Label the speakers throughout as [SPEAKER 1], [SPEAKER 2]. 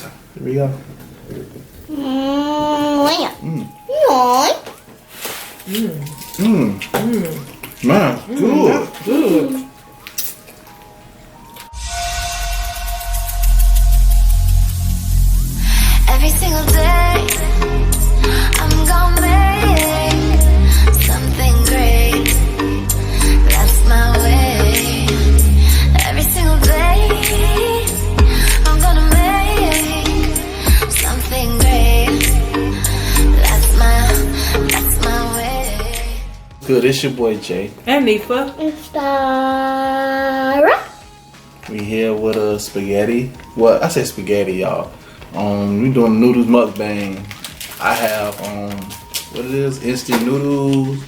[SPEAKER 1] So, here we go. Man, good.
[SPEAKER 2] Good.
[SPEAKER 3] Every single day, I'm gonna make something great. That's my way. Every single day, I'm gonna make something great. That's my way.
[SPEAKER 1] Good, it's your boy Jay.
[SPEAKER 2] And Nifa.
[SPEAKER 4] It's Dara.
[SPEAKER 1] We here with a spaghetti. Well, I said spaghetti, y'all. We doing Noodles Mukbang. I have what it is, instant noodles,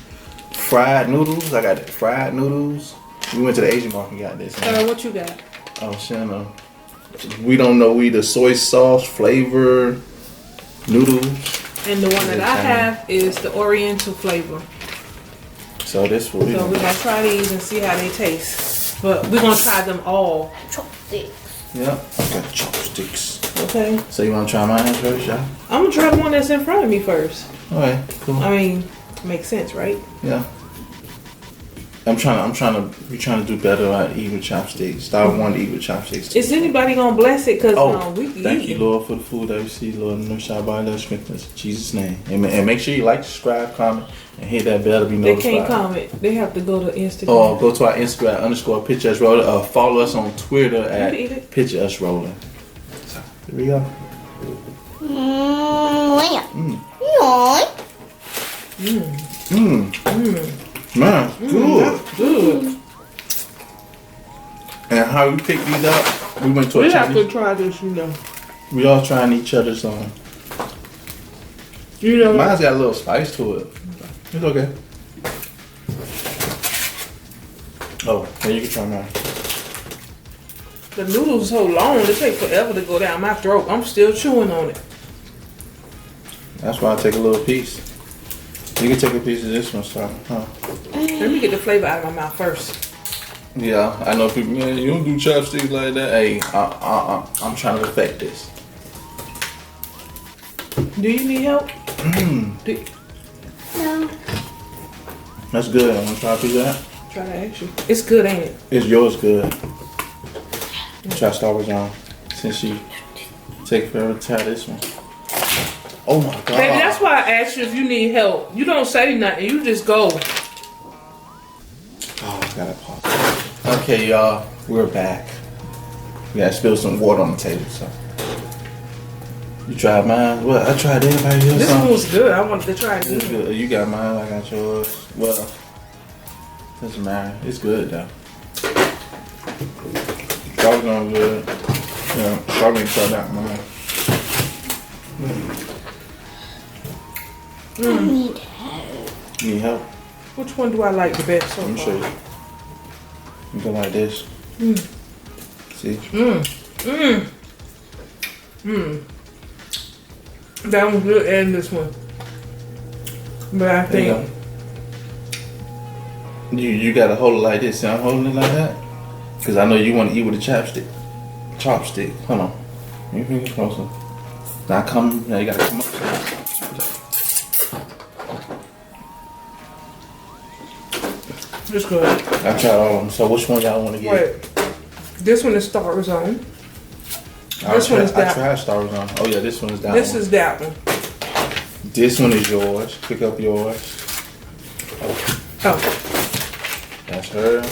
[SPEAKER 1] fried noodles. I got the fried noodles. We went to the Asian market and got this.
[SPEAKER 2] What you got?
[SPEAKER 1] Oh, Shanna. We don't know either soy sauce flavor noodles.
[SPEAKER 2] And the one that I have is the Oriental flavor.
[SPEAKER 1] So this what we
[SPEAKER 2] So we're gonna try these and see how they taste. But we're gonna try them all.
[SPEAKER 4] Chopsticks.
[SPEAKER 1] Yep, I got chopsticks.
[SPEAKER 2] Okay.
[SPEAKER 1] So you wanna try mine first, y'all?
[SPEAKER 2] I'm gonna try the one that's in front of me first.
[SPEAKER 1] Alright, cool.
[SPEAKER 2] I mean, makes sense, right?
[SPEAKER 1] Yeah. We trying to do better at eating with chopsticks. Start wanting to eat with chopsticks.
[SPEAKER 2] Is anybody gonna bless it? Cause we
[SPEAKER 1] thank
[SPEAKER 2] eat
[SPEAKER 1] you,
[SPEAKER 2] it.
[SPEAKER 1] Lord, for the food that we see, Lord. No shall by us, in Jesus' name. Amen. And make sure you like, subscribe, comment, and hit that bell to be
[SPEAKER 2] They
[SPEAKER 1] notified.
[SPEAKER 2] can't comment. They have to go to Instagram.
[SPEAKER 1] Or go to our Instagram _Picture Us Rolling. Follow us on Twitter at Picture Us Rolling. So here we go. Man, good.
[SPEAKER 2] Good.
[SPEAKER 1] And how we picked these up? We went to a
[SPEAKER 2] We have to
[SPEAKER 1] Chinese.
[SPEAKER 2] try this, you know.
[SPEAKER 1] We all trying each other's on.
[SPEAKER 2] You know.
[SPEAKER 1] Mine's got a little spice to it. It's okay. Oh, now you can try mine.
[SPEAKER 2] The noodles so long, it take forever to go down my throat. I'm still chewing on it.
[SPEAKER 1] That's why I take a little piece. You can take a piece of this one, so. Huh?
[SPEAKER 2] Let me get the flavor out of my mouth first.
[SPEAKER 1] Yeah, I know people, man, you don't do chopsticks like that. Hey, I'm trying to perfect this.
[SPEAKER 2] Do you need help?
[SPEAKER 4] No.
[SPEAKER 1] That's good. I'm gonna try to do that.
[SPEAKER 2] Try to ask you. It's good, ain't it?
[SPEAKER 1] Is yours good? Try to start with John. Since you take forever to try this one. Oh my God.
[SPEAKER 2] Baby, that's why I asked you if you need help. You don't say nothing. You just go.
[SPEAKER 1] Oh, I gotta pause. Okay, y'all, we're back. We gotta spill some water on the table, so. You tried mine? Well, I tried everybody else.
[SPEAKER 2] This one was good. I wanted to try it
[SPEAKER 1] It's
[SPEAKER 2] again.
[SPEAKER 1] good. You got mine, I got yours. Well, doesn't matter. It's good though. Strawberry going good. Yeah, strawberry tried out mine.
[SPEAKER 4] I need help.
[SPEAKER 1] You need help?
[SPEAKER 2] Which one do I like the best so
[SPEAKER 1] Let me
[SPEAKER 2] far?
[SPEAKER 1] show you. You go like this. See?
[SPEAKER 2] That one's good and this one. But I
[SPEAKER 1] There you
[SPEAKER 2] think
[SPEAKER 1] go. You gotta hold it like this. See, I'm holding it like that. Cause I know you want to eat with a chopstick. Chopstick. Hold on. Let me get closer. Now come. Now you gotta come up.
[SPEAKER 2] it's good.
[SPEAKER 1] I tried all of them. So which one y'all want to get?
[SPEAKER 2] Wait. This one is Star Zone. This one is
[SPEAKER 1] I
[SPEAKER 2] that.
[SPEAKER 1] tried Star Wars on. Oh yeah, this one is that
[SPEAKER 2] This
[SPEAKER 1] one.
[SPEAKER 2] is that one.
[SPEAKER 1] This one is yours. Pick up yours.
[SPEAKER 2] Oh,
[SPEAKER 1] That's her.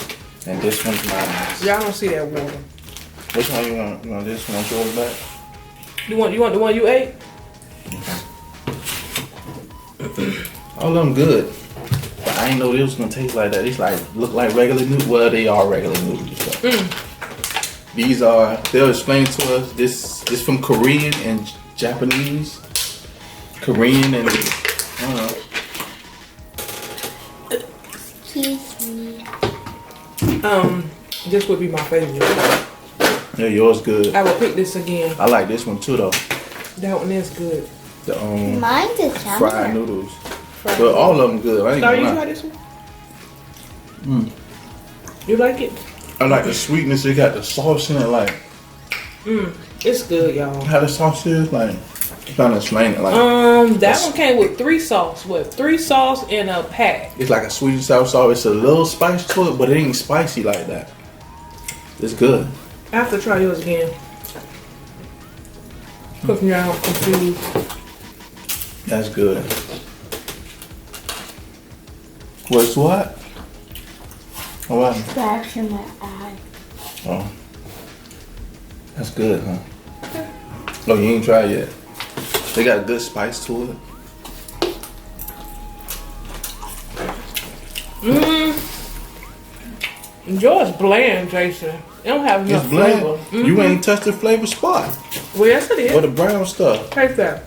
[SPEAKER 1] And this one's mine.
[SPEAKER 2] y'all don't see that water.
[SPEAKER 1] Which one you want? You want this one? Want yours back?
[SPEAKER 2] You want the one you ate?
[SPEAKER 1] All of them good. But I ain't know this was gonna taste like that. It's like look like regular noodles. Well, they are regular noodles. So. These are. They'll explain to us. This from Korean and Japanese. Korean and I don't know.
[SPEAKER 4] Excuse me.
[SPEAKER 2] This would be my favorite.
[SPEAKER 1] Yeah, yours good.
[SPEAKER 2] I would pick this again.
[SPEAKER 1] I like this one too though.
[SPEAKER 2] That one is good.
[SPEAKER 1] The
[SPEAKER 4] Mine's a
[SPEAKER 1] fried noodles. But all of them good. I ain't
[SPEAKER 2] Are
[SPEAKER 1] gonna
[SPEAKER 2] you
[SPEAKER 1] lie.
[SPEAKER 2] try this one? You like it?
[SPEAKER 1] I like the sweetness. It got the sauce in it. Like
[SPEAKER 2] It's good, y'all.
[SPEAKER 1] How the sauce is like? I'm trying to explain it. Like
[SPEAKER 2] That one came with 3 sauce. What? 3 sauce in a pack.
[SPEAKER 1] it's like a sweet and sour sauce. It's a little spice to it, but it ain't spicy like that. It's good.
[SPEAKER 2] I have to try yours again. Cause now I'm confused.
[SPEAKER 1] That's good. What's what? Oh, what?
[SPEAKER 4] Splash in my eye.
[SPEAKER 1] Oh, that's good, huh? Oh, you ain't tried yet. They got a good spice to it.
[SPEAKER 2] Yours bland, Jason. It don't have enough
[SPEAKER 1] It's bland.
[SPEAKER 2] flavor.
[SPEAKER 1] You ain't touched the flavor spot
[SPEAKER 2] Well, yes, it is.
[SPEAKER 1] or the brown stuff.
[SPEAKER 2] Taste that.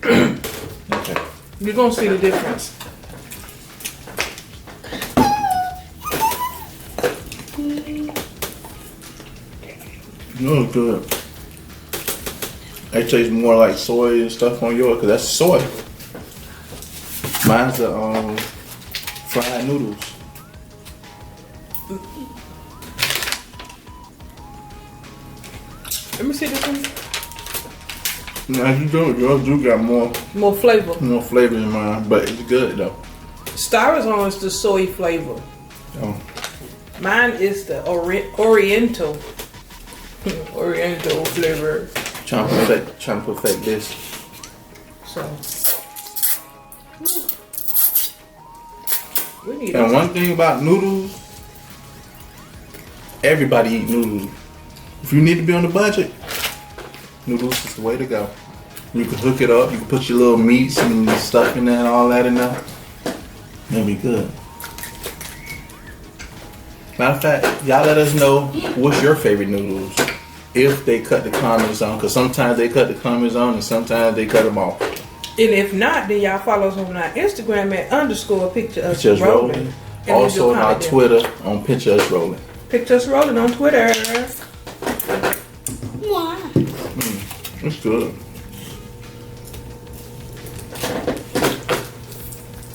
[SPEAKER 1] Okay.
[SPEAKER 2] You're gonna see the difference.
[SPEAKER 1] No, it's good. It tastes more like soy and stuff on yours, cause that's soy. Mine's the fried noodles.
[SPEAKER 2] Let me see this one.
[SPEAKER 1] Now you do, yours do got more
[SPEAKER 2] More flavor.
[SPEAKER 1] than mine, but it's good though.
[SPEAKER 2] Styrofoam is the soy flavor.
[SPEAKER 1] Oh,
[SPEAKER 2] Mine is the Oriental. Oriental flavor.
[SPEAKER 1] trying to perfect this.
[SPEAKER 2] So. We need
[SPEAKER 1] And
[SPEAKER 2] it.
[SPEAKER 1] one thing about noodles, everybody eat noodles. If you need to be on the budget, noodles is the way to go. You can hook it up. You can put your little meats and stuff in there and all that in there. It'll be good. Matter of fact, y'all let us know what's your favorite noodles. If they cut the comments on, because sometimes they cut the comments on and sometimes they cut them off.
[SPEAKER 2] And if not, then y'all follow us on our Instagram at _picture us
[SPEAKER 1] Picture us
[SPEAKER 2] rolling.
[SPEAKER 1] rolling.
[SPEAKER 2] And
[SPEAKER 1] Also
[SPEAKER 2] leave your
[SPEAKER 1] on our
[SPEAKER 2] comment there.
[SPEAKER 1] Twitter on Picture Us Rolling.
[SPEAKER 2] Picture us rolling on Twitter.
[SPEAKER 4] Wow.
[SPEAKER 1] It's good.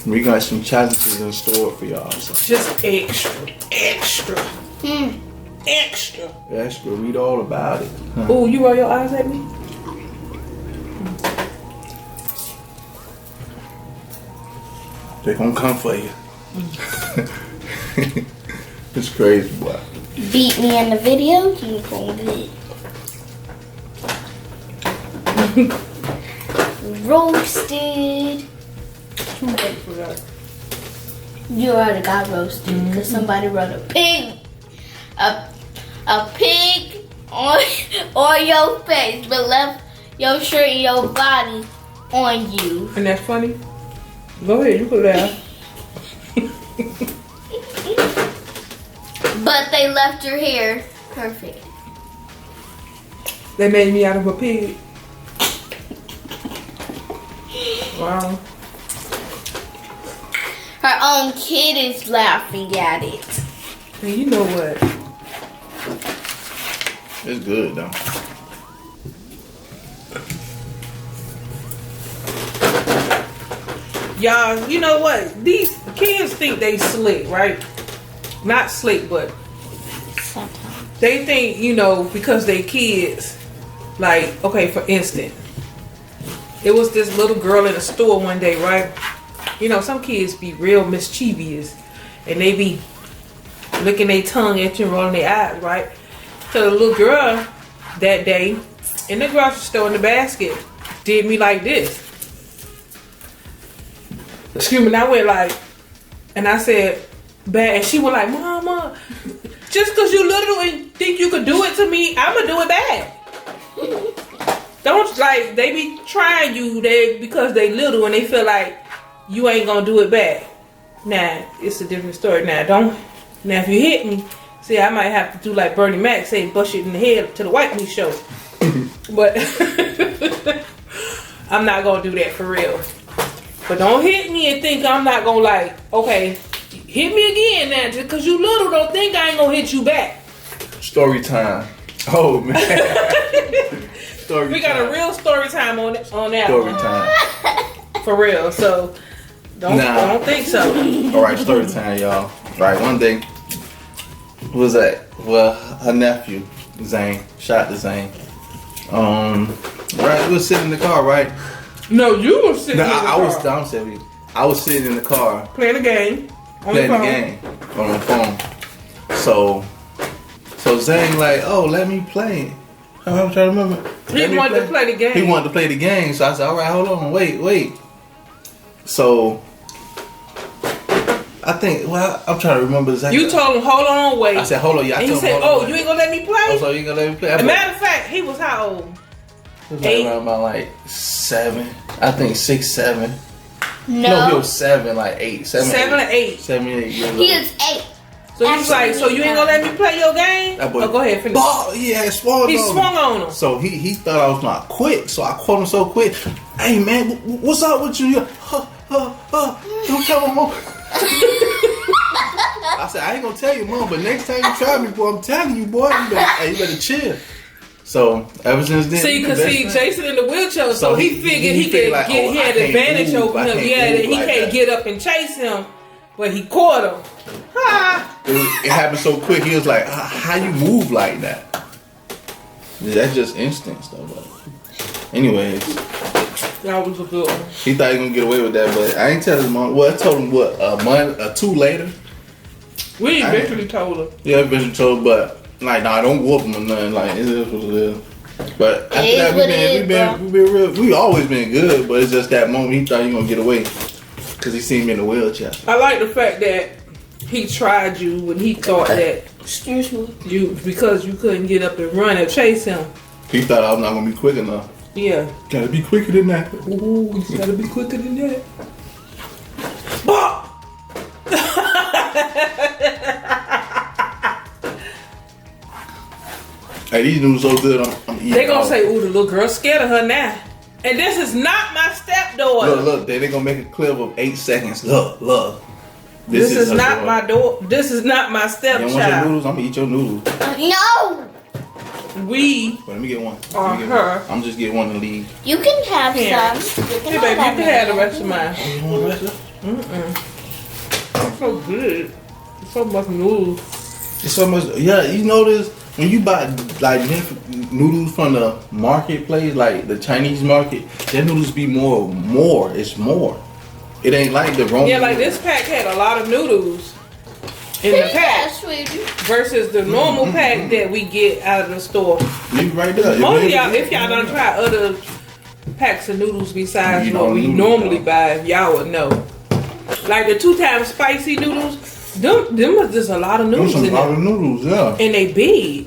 [SPEAKER 1] We got some challenges in store for y'all. So.
[SPEAKER 2] Just extra. Extra.
[SPEAKER 1] Extra, read all about it. Huh?
[SPEAKER 2] Oh, you roll your eyes at me?
[SPEAKER 1] They gonna come for you. It's crazy, boy.
[SPEAKER 4] Beat me in the video, you gon' get roasted. You already got roasted because somebody wrote a pig, a pig on your face, but left your shirt and your body on you.
[SPEAKER 2] And that's funny? Go ahead, you can laugh.
[SPEAKER 4] But they left your hair perfect.
[SPEAKER 2] They made me out of a pig. Wow.
[SPEAKER 4] Her own kid is laughing at it.
[SPEAKER 2] And you know what?
[SPEAKER 1] It's good though.
[SPEAKER 2] Y'all, you know what? These kids think they slick, right? Not slick, but
[SPEAKER 4] Sometimes.
[SPEAKER 2] they think, you know, because they kids, like, okay, for instance, it was this little girl in a store one day, right? You know, some kids be real mischievous and they be licking their tongue at you and rolling their eyes, right? So the little girl that day in the grocery store in the basket did me like this. Excuse me, and I went like, and I said, bad, and she was like, Mama, just because you little and think you could do it to me, I'ma do it bad. Don't, like, they be trying you because they little and they feel like you ain't gonna do it back. Now, it's a different story. Now if you hit me, see, I might have to do like Bernie Mac, say, bust it in the head to the white meat show. But I'm not gonna do that for real. But don't hit me and think I'm not gonna, like, okay, hit me again now, just because you little, don't think I ain't gonna hit you back.
[SPEAKER 1] Story time. Oh man. Story
[SPEAKER 2] We got
[SPEAKER 1] time.
[SPEAKER 2] a real story time on that
[SPEAKER 1] Story
[SPEAKER 2] one.
[SPEAKER 1] time.
[SPEAKER 2] For real. So don't think so.
[SPEAKER 1] All right, story time, y'all. All right, one day, who was that? Well, her nephew, Zane. Shout out to Zane. Right, we was sitting in the car, right?
[SPEAKER 2] No, you were sitting
[SPEAKER 1] No,
[SPEAKER 2] in the car.
[SPEAKER 1] I was sitting in the car
[SPEAKER 2] playing the game.
[SPEAKER 1] playing the game on my phone. So Zane like, oh, let me play. I'm trying to remember.
[SPEAKER 2] He wanted to play the game.
[SPEAKER 1] He wanted to play the game. So I said, all right, hold on, wait. So I think, well, I'm trying to remember exactly.
[SPEAKER 2] You told him, hold on, wait.
[SPEAKER 1] I said, hold on, yeah.
[SPEAKER 2] And he said, oh, you ain't gonna let me play?
[SPEAKER 1] Oh, so you ain't gonna let me play?
[SPEAKER 2] As a matter of fact, he was how old?
[SPEAKER 1] He was like around about like 7. I think 6, 7.
[SPEAKER 4] No.
[SPEAKER 1] He was 7, like 8, 7,
[SPEAKER 2] 7 or 8.
[SPEAKER 1] 7, 8 years old.
[SPEAKER 4] He is 8.
[SPEAKER 2] So he was like, so you ain't gonna let me play your game?
[SPEAKER 1] That boy,
[SPEAKER 2] go ahead, finish.
[SPEAKER 1] Ball, he swung
[SPEAKER 2] on him.
[SPEAKER 1] So he thought I was not quick. So I caught him so quick. Hey man, what's up with you? Don't tell my mom. I said, I ain't gonna tell you, mom, but next time you try me, boy, I'm telling you, boy, you better chill. So ever since then,
[SPEAKER 2] see, Jason in the wheelchair, so he figured he could
[SPEAKER 1] like,
[SPEAKER 2] he had advantage over him. Yeah, that he can't get up and chase him, but he caught him. Ha!
[SPEAKER 1] It happened so quick. He was like, how you move like that? That's just instinct stuff. Anyways,
[SPEAKER 2] that was a good one.
[SPEAKER 1] He thought he was gonna get away with that, but I ain't telling him. Well, I told him what, a month or 2 later.
[SPEAKER 2] We eventually told her.
[SPEAKER 1] Yeah, eventually told, but like, nah, don't whoop him or nothing. Like, it is what it is. But after that, we've been real. We always been good, but it's just that moment he thought he was gonna get away because he seen me in the wheelchair.
[SPEAKER 2] I like the fact that he tried you when he thought that
[SPEAKER 4] Excuse me.
[SPEAKER 2] because you couldn't get up and run and chase him.
[SPEAKER 1] He thought I was not gonna be quick enough.
[SPEAKER 2] Yeah.
[SPEAKER 1] Gotta be quicker than that.
[SPEAKER 2] Ooh, you gotta be quicker than that. Bah!
[SPEAKER 1] Hey, these noodles so good. I'm eating.
[SPEAKER 2] They gonna say, "Ooh, the little girl scared of her now." And this is not my stepdaughter.
[SPEAKER 1] Look. They gonna make a clip of 8 seconds. Look.
[SPEAKER 2] This is not my daughter. This is not my
[SPEAKER 1] You don't want your
[SPEAKER 2] stepchild.
[SPEAKER 1] noodles? I'm gonna eat your noodles.
[SPEAKER 4] No.
[SPEAKER 2] We
[SPEAKER 1] Let me get one.
[SPEAKER 2] are her.
[SPEAKER 1] I'm just get one and leave.
[SPEAKER 4] You can have
[SPEAKER 2] Here.
[SPEAKER 4] some. You
[SPEAKER 2] Hey, baby, you can have the rest of mine.
[SPEAKER 1] You want the rest of
[SPEAKER 2] It's so good. It's so much noodles.
[SPEAKER 1] It's so much. Yeah, you notice when you buy like noodles from the marketplace, like the Chinese market, their noodles be more. It's more. It ain't like the Roman.
[SPEAKER 2] Yeah, like this pack had a lot of noodles in the pack
[SPEAKER 4] sweetie.
[SPEAKER 2] versus the normal pack that we get out of the store.
[SPEAKER 1] You right there.
[SPEAKER 2] Most of y'all, if y'all done try other packs of noodles besides
[SPEAKER 1] You
[SPEAKER 2] what
[SPEAKER 1] know
[SPEAKER 2] we
[SPEAKER 1] noodles,
[SPEAKER 2] normally
[SPEAKER 1] though.
[SPEAKER 2] buy, y'all would know. Like the 2 times spicy noodles, them was just a lot of noodles
[SPEAKER 1] There's
[SPEAKER 2] in
[SPEAKER 1] a lot
[SPEAKER 2] there.
[SPEAKER 1] of noodles, yeah.
[SPEAKER 2] And they big.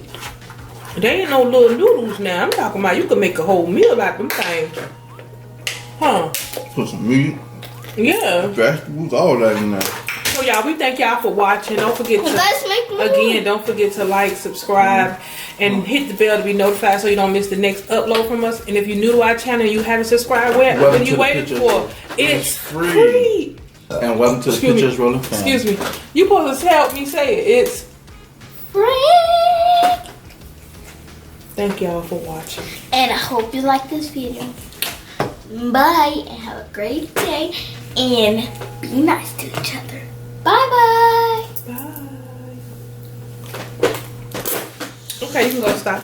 [SPEAKER 2] They ain't no little noodles now. I'm talking about you can make a whole meal out them things. Huh.
[SPEAKER 1] Put some meat,
[SPEAKER 2] Yeah.
[SPEAKER 1] vegetables, all that in there.
[SPEAKER 2] So y'all, we thank y'all for watching. Don't forget
[SPEAKER 4] Well, let's make more.
[SPEAKER 2] Again, don't forget to like, subscribe, and hit the bell to be notified so you don't miss the next upload from us. And if you're new to our channel and you haven't subscribed, what
[SPEAKER 1] Welcome
[SPEAKER 2] are
[SPEAKER 1] to
[SPEAKER 2] you
[SPEAKER 1] the
[SPEAKER 2] waiting
[SPEAKER 1] pictures.
[SPEAKER 2] for? It's
[SPEAKER 1] It's free.
[SPEAKER 2] free.
[SPEAKER 1] And welcome to the
[SPEAKER 2] Excuse me.
[SPEAKER 1] Pictures Rolling Fan.
[SPEAKER 2] Excuse me. You supposed to help me say it. It's
[SPEAKER 4] Free.
[SPEAKER 2] thank y'all for watching.
[SPEAKER 4] And I hope you like this video. Bye, and have a great day, and be nice to each other. Bye-bye.
[SPEAKER 2] Bye. Okay, you can go stop.